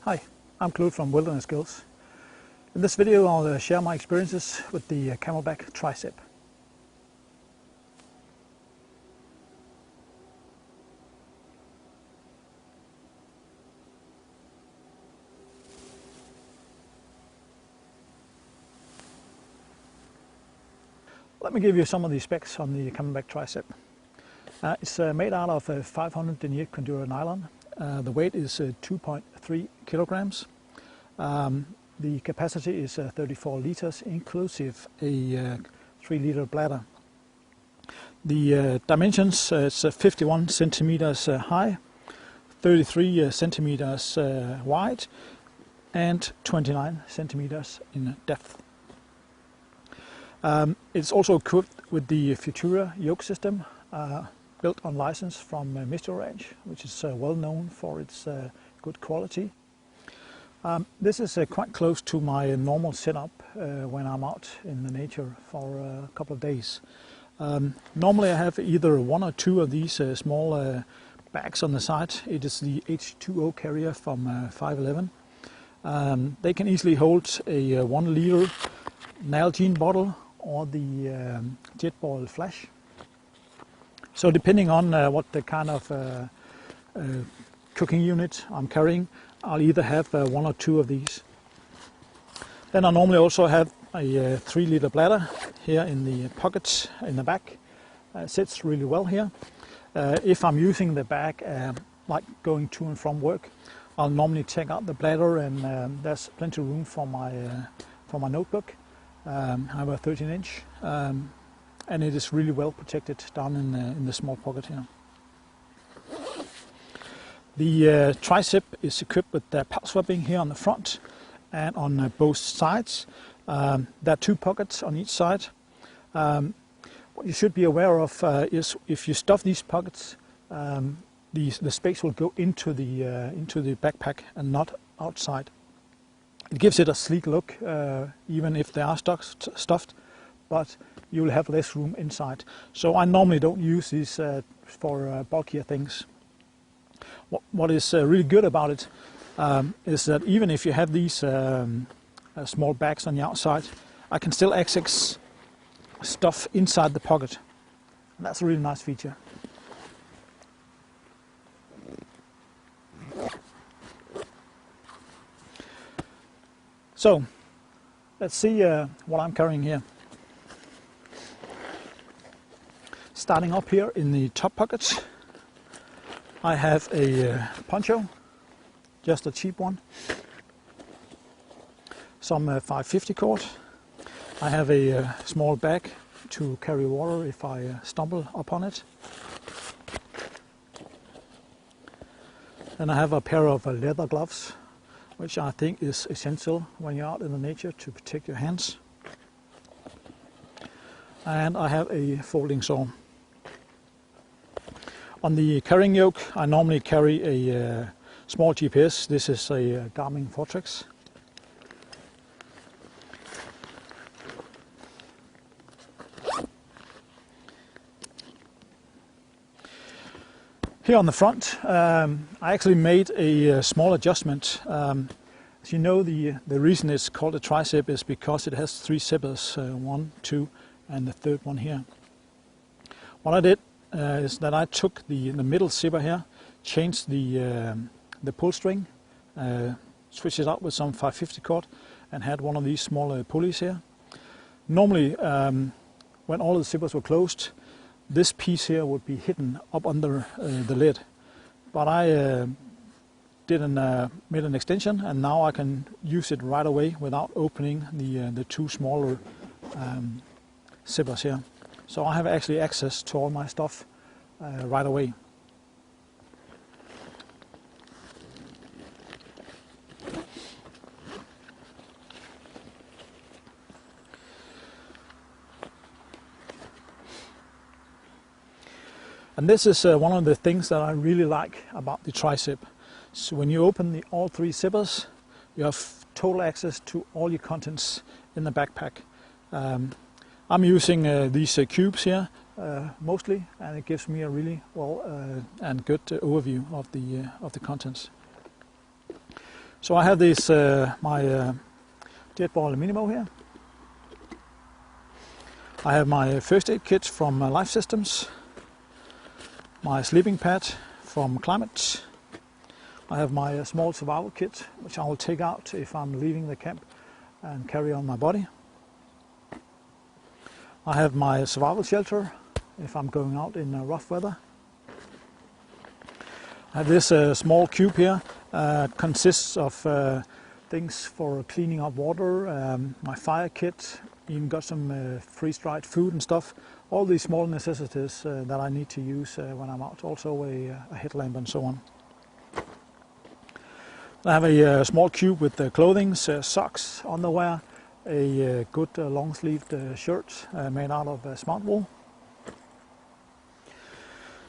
Hi, I'm Claude from Wilderness Skills. In this video I'll share my experiences with the CamelBak tricep. Let me give you some of the specs on the CamelBak tricep. It's made out of 500 denier Cordura nylon. The weight is 2.3 kilograms. The capacity is 34 liters, inclusive a 3-liter bladder. The dimensions is 51 centimeters high, 33 centimeters wide, and 29 centimeters in depth. It's also equipped with the Futura yoke system, built on license from Mistral Ranch, which is well known for its good quality. This is quite close to my normal setup when I'm out in the nature for a couple of days. Normally I have either one or two of these small bags on the side. It is the H2O carrier from 511. They can easily hold a 1 liter Nalgene bottle or the Jetboil flash. So depending on what the kind of cooking unit I'm carrying, I'll either have one or two of these. Then I normally also have a 3-liter bladder here in the pockets in the back. Sits really well here. If I'm using the bag like going to and from work, I'll normally take out the bladder, and there's plenty of room for my notebook. I have a 13-inch. And it is really well protected down in the small pocket here. The tricep is equipped with the pouch swapping here on the front and on both sides. There are 2 pockets on each side. What you should be aware of is if you stuff these pockets, the space will go into the backpack and not outside. It gives it a sleek look, even if they are stuffed, but you will have less room inside. So I normally don't use these for bulkier things. What is really good about it is that even if you have these small bags on the outside, I can still access stuff inside the pocket. And that's a really nice feature. So let's see what I'm carrying here. Starting up here in the top pockets, I have a poncho, just a cheap one, some 550 cord. I have a small bag to carry water if I stumble upon it. And I have a pair of leather gloves, which I think is essential when you're out in the nature to protect your hands. And I have a folding saw. On the carrying yoke, I normally carry a small GPS. This is a Garmin Vortex. Here on the front, I actually made a small adjustment. As you know, the reason it's called a tricep is because it has 3 zippers, 1, 2, and the third one here. What I did is that I took the middle zipper here, changed the pull string, switched it out with some 550 cord, and had one of these smaller pulleys here. Normally, when all the zippers were closed, this piece here would be hidden up under the lid. But I made an extension, and now I can use it right away without opening the 2 smaller zippers here. So I have actually access to all my stuff right away. And this is one of the things that I really like about the tricep. So when you open all 3 zippers, you have total access to all your contents in the backpack. I'm using these cubes here mostly, and it gives me a really well and good overview of the contents. So I have this my jet ball minimo here. I have my first aid kit from Life Systems, my sleeping pad from Climate. I have my small survival kit, which I will take out if I'm leaving the camp and carry on my body. I have my survival shelter if I'm going out in rough weather. I have this small cube here, consists of things for cleaning up water, my fire kit, even got some freeze-dried food and stuff. All these small necessities that I need to use when I'm out, also a headlamp and so on. I have a small cube with clothing, socks, underwear, a good long-sleeved shirt made out of smart wool.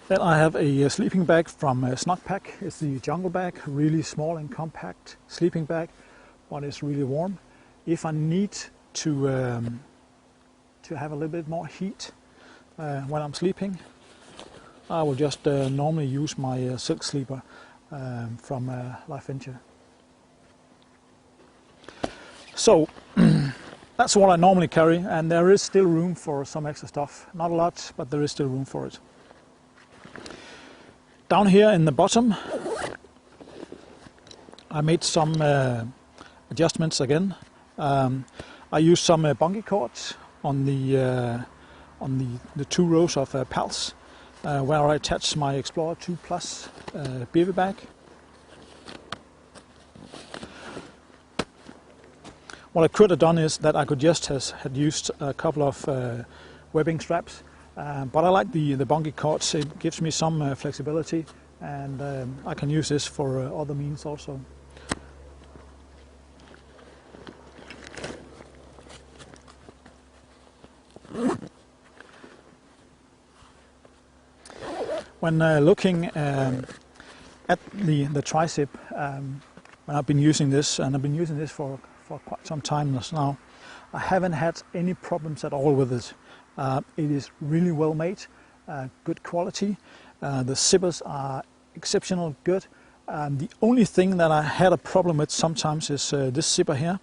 Then I have a sleeping bag from Pack. It's the jungle bag, really small and compact sleeping bag, but it's really warm. If I need to have a little bit more heat when I'm sleeping, I will just normally use my silk sleeper from Life Venture. So that's what I normally carry, and there is still room for some extra stuff. Not a lot, but there is still room for it. Down here in the bottom, I made some adjustments again. I used some bungee cords on the 2 rows of pals, where I attached my Explorer 2 Plus bivy bag. What I could have done is that I could just had used a couple of webbing straps, but I like the bungee cords. It gives me some flexibility, and I can use this for other means also. When looking at the tricep, when I've been using this, and I've been using this for quite some time now, I haven't had any problems at all with it. It is really well made, good quality. The zippers are exceptional good. The only thing that I had a problem with sometimes is this zipper here.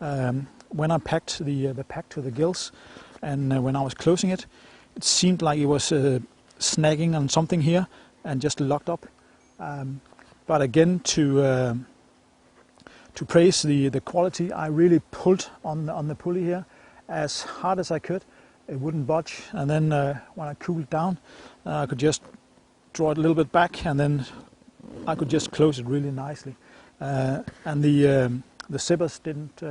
When I packed the pack to the gills, and when I was closing it, it seemed like it was snagging on something here and just locked up. But again, to praise the quality, I really pulled on the pulley here as hard as I could. It wouldn't budge, and then when I cooled it down, I could just draw it a little bit back, and then I could just close it really nicely. And the zippers didn't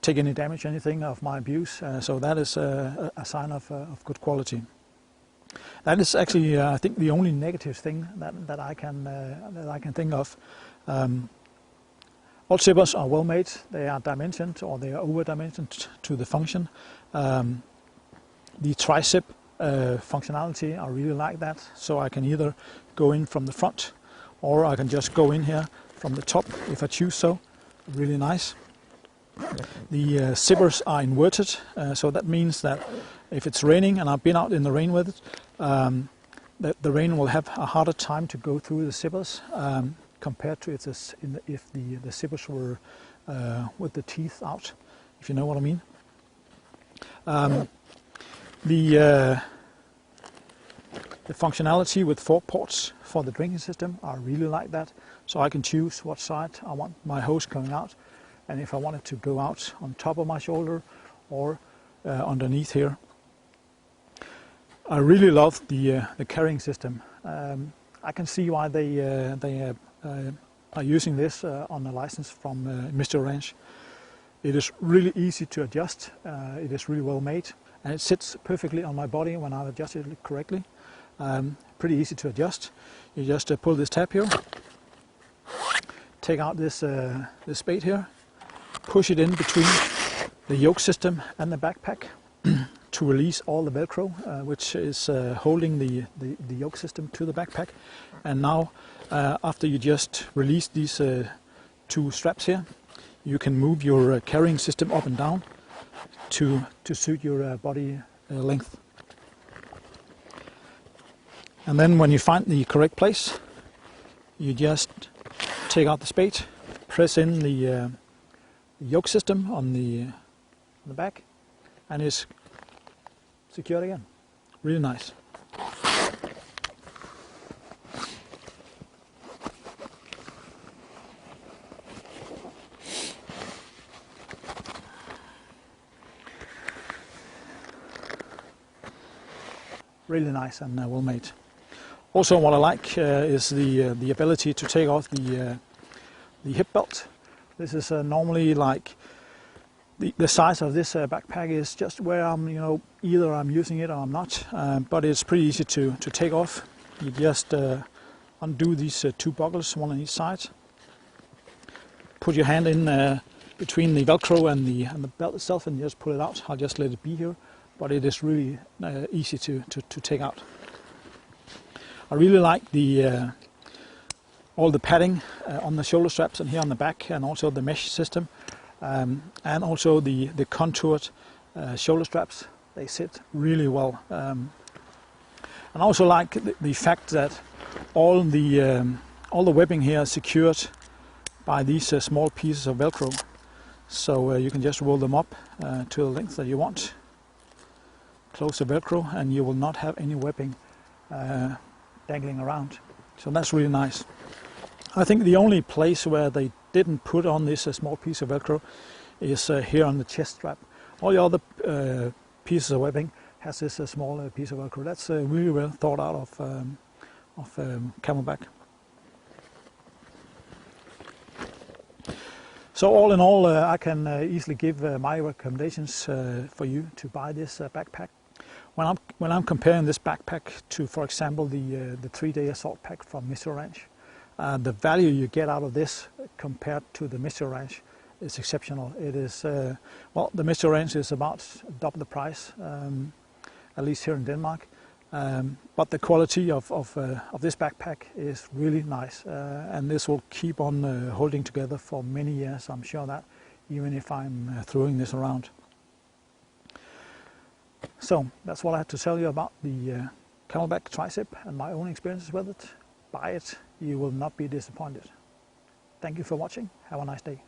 take any damage, anything of my abuse, so that is a sign of good quality. That is actually, I think, the only negative thing that I can think of. All zippers are well made. They are dimensioned, or they are over dimensioned to the function. The tricep functionality, I really like that. So I can either go in from the front, or I can just go in here from the top if I choose so. Really nice. The zippers are inverted, so that means that if it's raining, and I've been out in the rain with it, the rain will have a harder time to go through the zippers compared to if the zippers were with the teeth out, if you know what I mean. The functionality with 4 ports for the drinking system, I really like that. So I can choose what side I want my hose coming out, and if I want it to go out on top of my shoulder or underneath here. I really love the carrying system. I can see why they are using this on a license from Mr. Ranch. It is really easy to adjust. It is really well made, and it sits perfectly on my body when I've adjusted it correctly. Pretty easy to adjust. You just pull this tab here, take out this spade here, push it in between the yoke system and the backpack to release all the Velcro, which is holding the yoke system to the backpack. And now, after you just release these 2 straps here, you can move your carrying system up and down to suit your body length. And then when you find the correct place, you just take out the spade, press in the yoke system on the back, and it's secured again. Really nice. Really nice and well made. Also, what I like is the ability to take off the hip belt. This is normally like the size of this backpack is just where I'm, either I'm using it or I'm not. But it's pretty easy to take off. You just undo these two buckles, one on each side. Put your hand in between the Velcro and the belt itself, and just pull it out. I'll just let it be here. But it is really easy to take out. I really like all the padding on the shoulder straps and here on the back, and also the mesh system, and also the contoured shoulder straps. They sit really well. And I also like the fact that all the webbing here is secured by these small pieces of Velcro, so you can just roll them up to the length that you want. Close the Velcro and you will not have any webbing dangling around. So that's really nice. I think the only place where they didn't put on this small piece of Velcro is here on the chest strap. All the other pieces of webbing has this small piece of Velcro. That's really well thought out of CamelBak. So all in all, I can easily give my recommendations for you to buy this backpack. When I'm comparing this backpack to, for example, the 3-day assault pack from Mystery Ranch, the value you get out of this compared to the Mystery Ranch is exceptional. It is, well, the Mystery Ranch is about double the price, at least here in Denmark. But the quality of this backpack is really nice, and this will keep on holding together for many years, I'm sure that, even if I'm throwing this around. So that's what I had to tell you about the CamelBak tricep and my own experiences with it. Buy it, you will not be disappointed. Thank you for watching. Have a nice day.